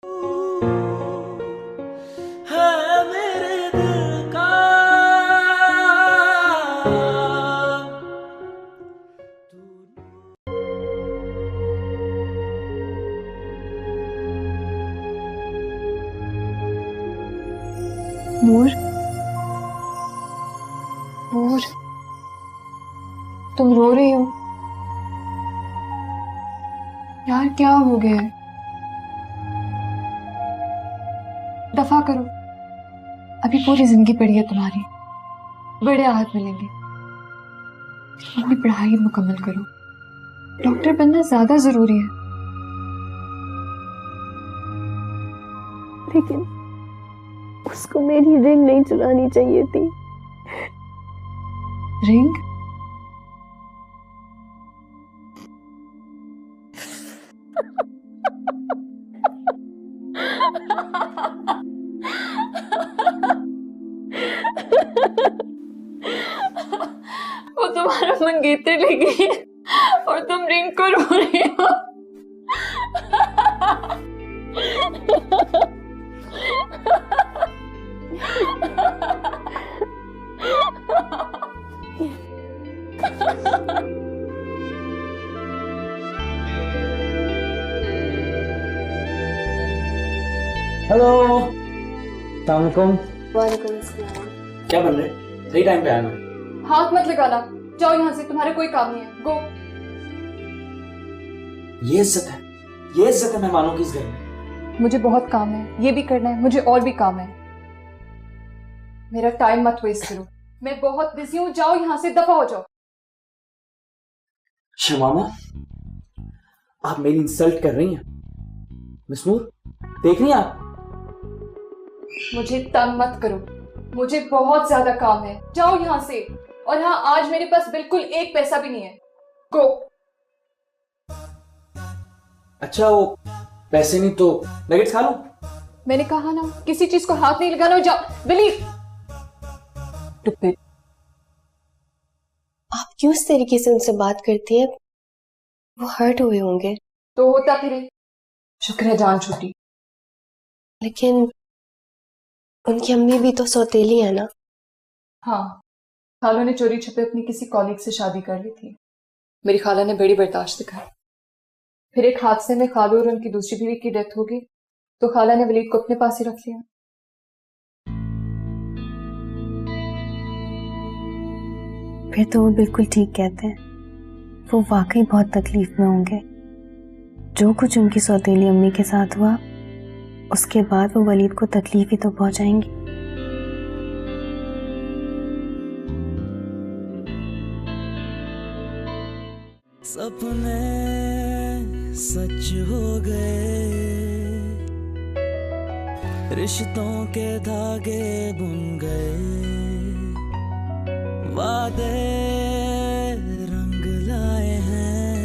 है मेरे दिल का नूर, नूर, तुम रो रही हो यार, क्या हो गया है? दफा करो, अभी पूरी जिंदगी पड़ी है तुम्हारी, बड़े आहत मिलेंगे। अपनी पढ़ाई मुकम्मल करो, डॉक्टर बनना ज्यादा जरूरी है। लेकिन उसको मेरी रिंग नहीं चुरानी चाहिए थी। रिंग? वो तुम्हारा मंगेतर ले गई है और तुम रिंग को रो रही हो। हेलो, अस्सलामुअलैकुम। वालेकुम अस्सलाम। क्या बन रहे? सही टाइम पे आया मैं। हाथ मत लगाना, जाओ यहाँ से, तुम्हारा कोई काम नहीं है। गो। ये इज्जत है, ये इज्जत है मेहमानों की इस घर में। मुझे बहुत काम है, ये भी करना है, मुझे और भी काम है। मेरा टाइम मत वेस्ट करो, मैं बहुत बिजी हूँ। जाओ यहाँ से, दफा हो जाओ। शमामा, आप मेरी इंसल्ट कर रही हैं। मिस नूर, देख रही हैं आप? मुझे तंग मत करो, मुझे बहुत ज्यादा काम है। जाओ यहाँ से। और हाँ, आज मेरे पास बिल्कुल एक पैसा भी नहीं है। गो। अच्छा, वो पैसे नहीं तो नगेट्स खा लूं? मैंने कहा ना, किसी चीज को हाथ नहीं लगाना। जाओ। बिलीव। आप क्यों इस तरीके से उनसे बात करती है? वो हर्ट हुए होंगे। तो होता फिर, शुक्र है जान छूटी। लेकिन उनकी अम्मी भी तो सौतेली है ना। हाँ, खालों ने चोरी छुपे अपनी किसी कॉलीग से शादी कर ली थी। मेरी खाला ने बड़ी बर्दाश्त दिखाई। फिर एक हादसे में खालू और उनकी दूसरी बीवी की डेथ हो गई, तो खाला ने वलीद को अपने पास ही रख लिया। फिर तो वो बिल्कुल ठीक कहते हैं। वो वाकई बहुत तकलीफ में होंगे। जो कुछ उनकी सौतेली अम्मी के साथ हुआ, उसके बाद वो वलीद को तकलीफ ही तो पहुंचाएंगी। सपने सच हो गए, रिश्तों के धागे बुन गए, वादे रंग लाए हैं,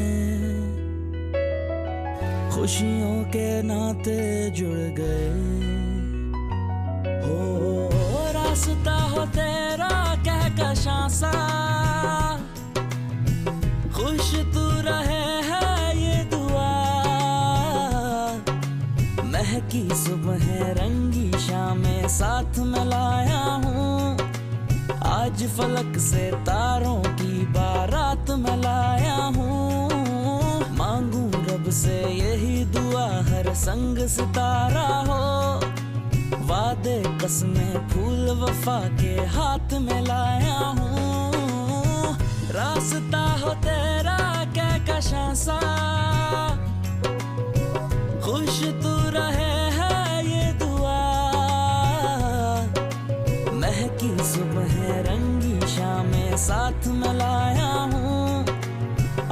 खुशियों के नाते जुड़ गए। हो रास्ता हो तेरा कहकशां सा, खुश तू रहे है ये दुआ, महकी सुबह रंगी शामें साथ में लाया हूँ, आज फलक से तारों की बारात में लाया हूँ। मांगू रब से यही दुआ हर संग सितारा हो, वादे कसमें फूल वफा के हाथ में लाया हूँ, रास्ता हो तेरा कहकशां सा, खुश तू रहे है ये दुआ, महकी सुबह रंगी शामें साथ में लाया हूँ,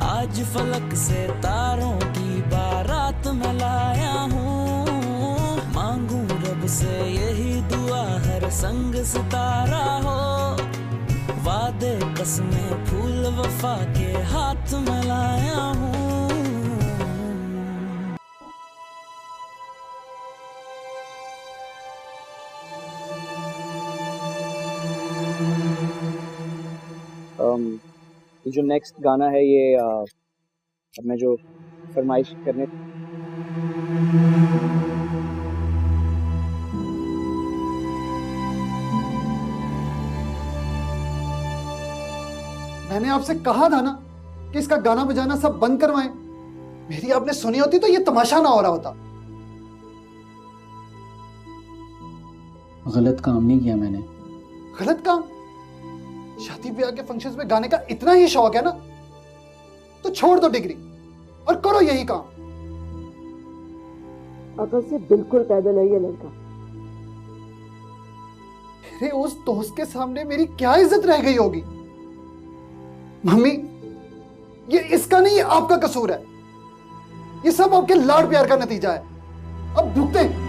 आज फलक से तारों की बारात में लाया हूँ। मांगू रब से यही दुआ हर संग सितारा हो, वादे कसमें फूल वफा के हाथ में लाया हूँ। ये जो नेक्स्ट गाना है, ये अब मैं जो फरमाइश करने मैंने आपसे कहा था ना कि इसका गाना बजाना सब बंद करवाएं। मेरी आपने सुनी होती तो ये तमाशा ना हो रहा होता। गलत काम नहीं किया मैंने। गलत काम? शादी ब्याह के फंक्शंस में गाने का इतना ही शौक है ना, तो छोड़ दो डिग्री और करो यही काम। अकल से बिल्कुल पैदल है ये लड़का। मेरे उस दोस्त के सामने मेरी क्या इज्जत रह गई होगी? मम्मी, ये इसका नहीं, ये आपका कसूर है। ये सब आपके लाड प्यार का नतीजा है। अब भुगते हैं।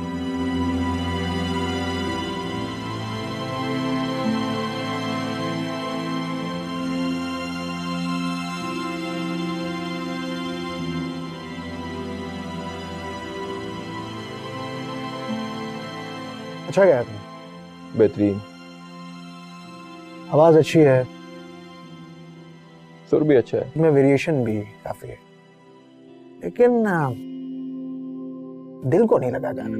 अच्छा गया तुम? बेहतरीन। आवाज अच्छी है, सुर भी अच्छा है, इसमें वेरिएशन भी काफी है, लेकिन दिल को नहीं लगा गाना।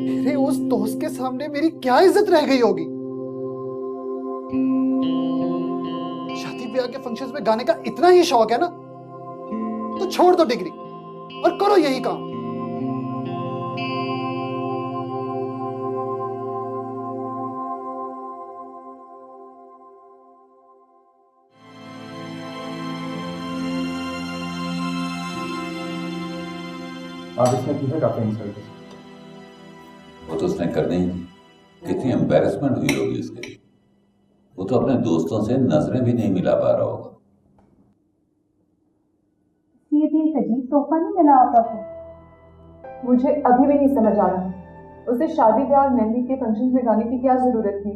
मेरे उस दोस्त के सामने मेरी क्या इज्जत रह गई होगी? शादी ब्याह के फंक्शंस में गाने का इतना ही शौक है ना, तो छोड़ दो डिग्री और करो यही काम। आप इसने की है काफी इंसल्ट। वो तो उसने करनी ही थी। कितनी एम्बैरेसमेंट हुई होगी इसके लिए। वो तो अपने दोस्तों से नजरें भी नहीं मिला पा रहा होगा। ये भी एक अजीब तोहफा नहीं मिला आपको? मुझे अभी भी नहीं समझ आ रहा उसे शादी ब्याह और मेहंदी के फंक्शन में गाने की क्या जरूरत थी।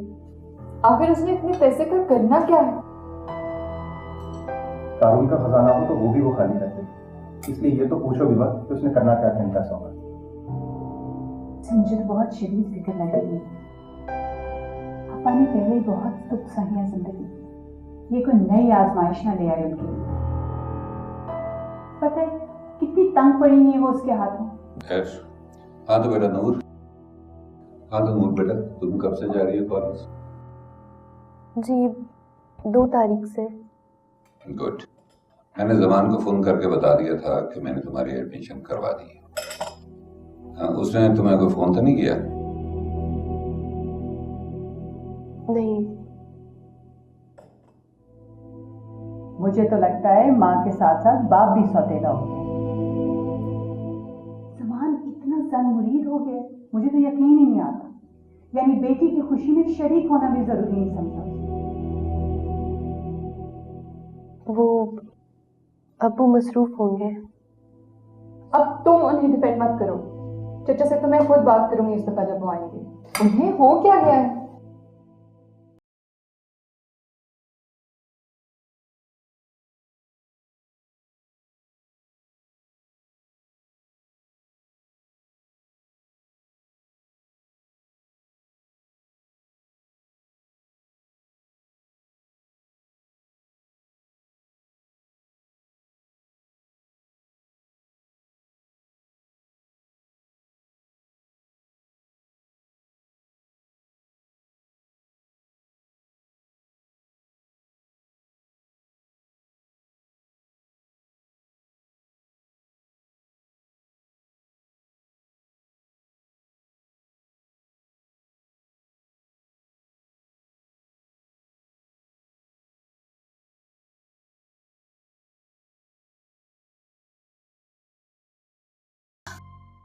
आखिर उसने इतने पैसे का करना क्या है? कानून का खजाना हो तो वो भी वो खाली रहते, इसलिए ये तो पूछो विवाह कि उसने करना क्या था इन पैसों का। मुझे तो बहुत शदीद फिक्र लग रही है। पापा ने पहले ही बहुत दुख सही है जिंदगी, ये कोई नई आजमाइश ना ले आए उनके लिए। पता है कितनी तंग पड़ी है वो उसके हाथों। हाँ तो बेटा नूर, हाँ तो नूर बेटा, तुम कब से जा रही हो कॉलेज? जी 2 तारीख से। गुड। मैंने जमान को फोन करके बता दिया था कि मैंने तुम्हारी एडमिशन करवा दी है। उसने तुम्हें कोई फोन तो नहीं किया? नहीं। मुझे तो लगता है माँ के साथ साथ बाप भी सौतेला हो गया। जमान इतना ज़न मुरीद हो गया, मुझे तो यकीन ही नहीं आता। यानी बेटी की खुशी में शरीक होना भी जरूरी नहीं समझा। वो अब्बू मसरूफ होंगे। अब तुम उन्हें डिपेंड मत करो। चचा से तो मैं खुद बात करूंगी इस दफा जब वो आएंगे। उन्हें हो क्या गया है?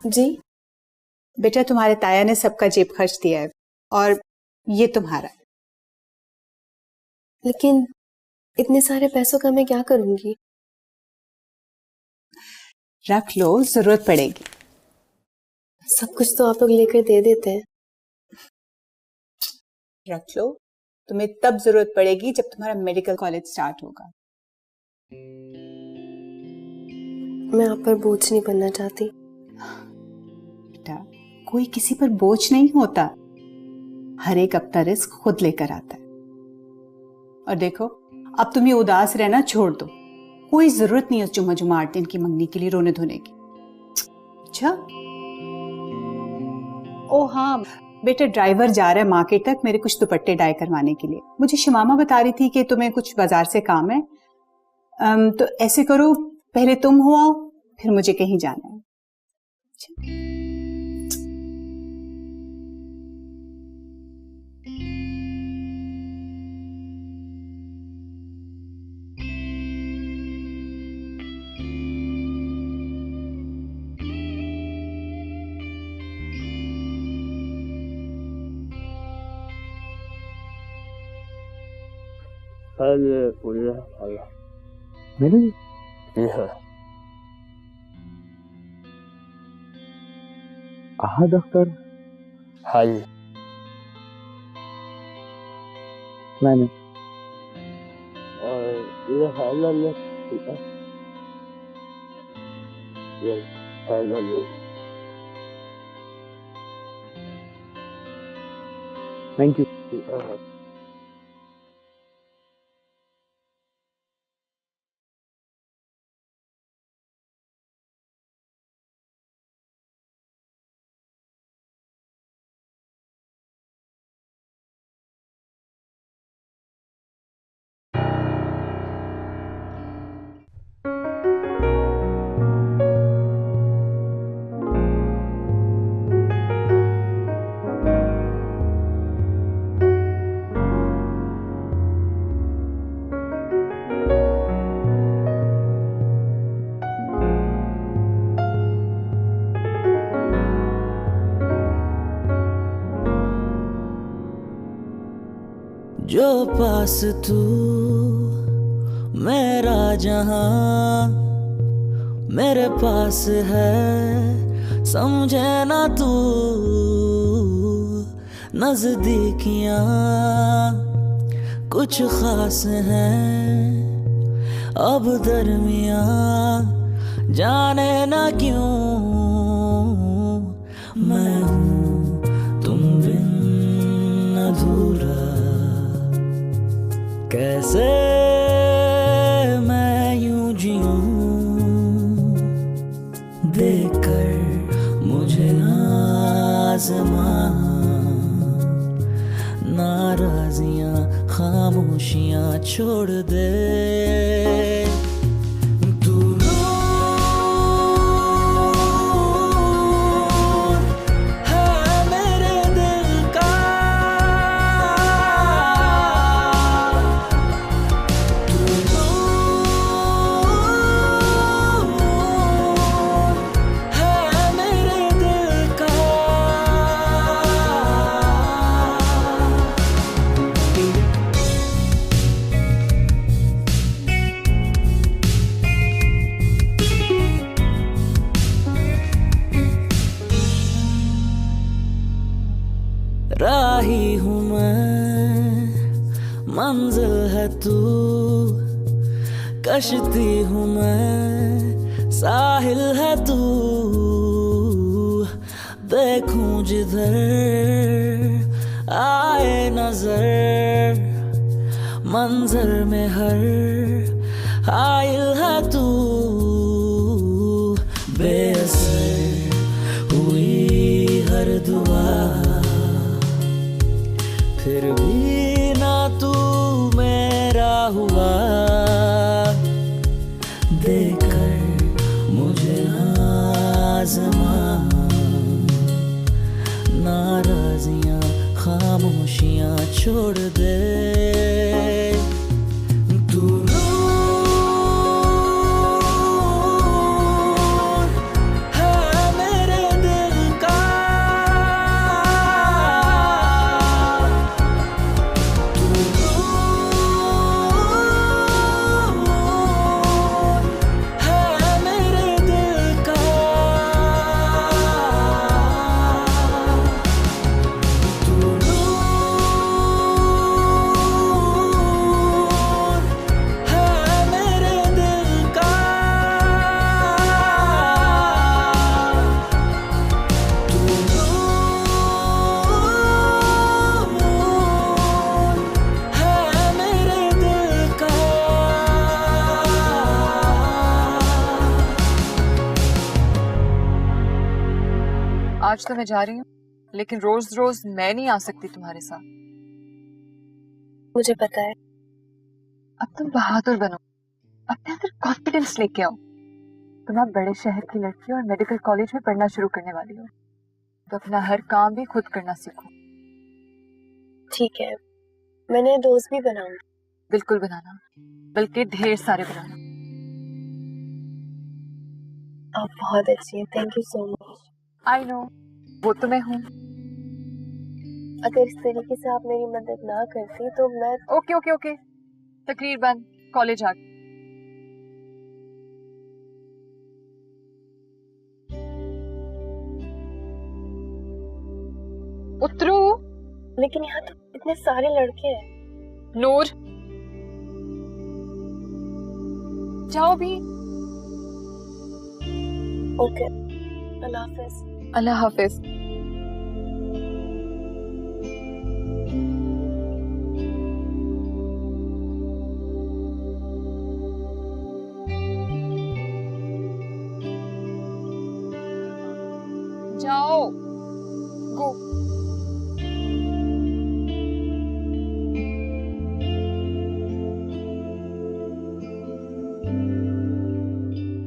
जी बेटा, तुम्हारे ताया ने सबका जेब खर्च दिया है और ये तुम्हारा। लेकिन इतने सारे पैसों का मैं क्या करूंगी? रख लो, जरूरत पड़ेगी। सब कुछ तो आप लोग लेकर दे देते हैं। रख लो, तुम्हें तब जरूरत पड़ेगी जब तुम्हारा मेडिकल कॉलेज स्टार्ट होगा। मैं आप पर बोझ नहीं बनना चाहती। बेटा, कोई किसी पर बोझ नहीं होता। हर एक अपना रिस्क खुद लेकर आता है। और देखो, अब तुम ये उदास रहना छोड़ दो। कोई जरूरत नहीं है उस जुम्मा 8 दिन की मंगनी के लिए रोने धोने की। अच्छा? ओ हाँ, बेटे ड्राइवर जा रहा है मार्केट तक मेरे कुछ दुपट्टे डाई करवाने के लिए। मुझे शमामा बता रही थी कि तुम्हें कुछ बाजार से काम है। तो ऐसे करो, पहले तुम हो आओ, फिर मुझे कहीं जाना है। कहा डॉक्टर? हल मैंने थैंक यू। जो पास तू मेरा जहां मेरे पास है, समझे ना तू नजदीकियां कुछ खास हैं अब दरमियां, जाने ना क्यों मैं हूँ तुम बिन अधूरा। कैसे मैं यूं जीऊं देखकर मुझे आज़मां, नाराजियां खामोशियां छोड़ दे। राही हूँ मैं, मंजिल है तू, कश्ती हूँ मैं, साहिल है तू। देखूं जिधर आए नजर, मंजर में हर हाइल है तू। बेअसर हुई हर दुआ, फिर भी ना तू मेरा हुआ। देखकर मुझे आज़मां, नाराजियां खामोशियां छोड़ दे। आज तो मैं जा रही हूँ, लेकिन रोज रोज मैं नहीं आ सकती तुम्हारे साथ। मुझे पता है। अब तुम बहादुर बनो, अपने अंदर कॉन्फिडेंस लेके आओ। तुम अब बड़े शहर की लड़की और मेडिकल कॉलेज में पढ़ना शुरू करने वाली हो, तो अपना हर काम भी खुद करना सीखो। ठीक है, मैंने दोस्त भी बनाऊंगी। बिल्कुल बनाना, बल्कि ढेर सारे बनाना। आप बहुत अच्छी हैं, thank you so much. I know, वो तो मैं हूँ। अगर इस तरीके से आप मेरी मदद ना करती तो मैं। ओके ओके ओके, तकरीर बंद, कॉलेज आ गई। उतरो। लेकिन यहाँ तो इतने सारे लड़के हैं। नूर, जाओ भी। ओके, अल्लाह हाफिज। अल्लाह हाफिज। जाओ, गो।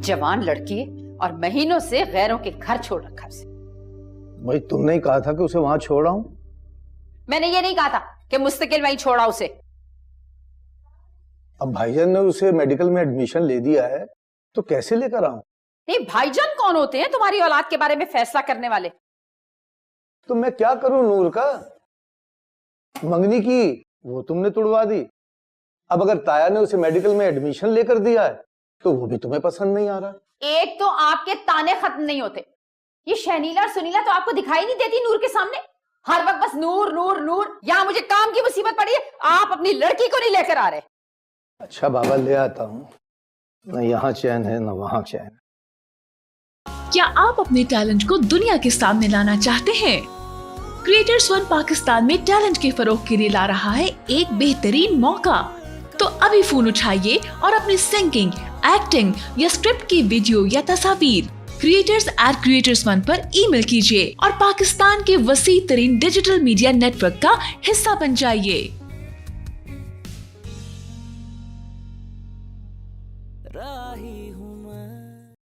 जवान लड़की और महीनों से गैरों के घर छोड़ रखा उसे। भाई तुमने ही कहा था कि उसे वहां छोड़ा हूं। मैंने ये नहीं कहा था कि मुस्तकिल वहीं छोड़ा उसे। अब भाईजान ने उसे मेडिकल में एडमिशन ले दिया है तो कैसे लेकर आऊं? नहीं, भाईजान कौन होते हैं तुम्हारी औलाद के बारे में फैसला करने वाले? तो मैं क्या करूं नूर का? मंगनी की वो तुमने तुड़वा दी। अब अगर ताया ने उसे मेडिकल में एडमिशन लेकर दिया है तो वो भी तुम्हें पसंद नहीं आ रहा। एक तो आपके ताने खत्म नहीं होते, ये शहनीला और सुनीला तो आपको दिखाई नहीं देती नूर के सामने। हर वक्त बस नूर नूर नूर। यहाँ मुझे काम की मुसीबत पड़ी है, आप अपनी लड़की को नहीं लेकर आ रहे। अच्छा बाबा, ले आता हूँ। न यहाँ चैन है न वहाँ चैन। क्या आप अपने टैलेंट को दुनिया के सामने लाना चाहते हैं? क्रिएटर्स वन पाकिस्तान में टैलेंट के फरोग के लिए ला रहा है एक बेहतरीन मौका। तो अभी फोन उठाइए और अपनी सिंगिंग, एक्टिंग या स्क्रिप्ट की वीडियो या तस्वीर creators@creators1 पर ईमेल कीजिए और पाकिस्तान के वसी तरीन डिजिटल मीडिया नेटवर्क का हिस्सा बन जाइए।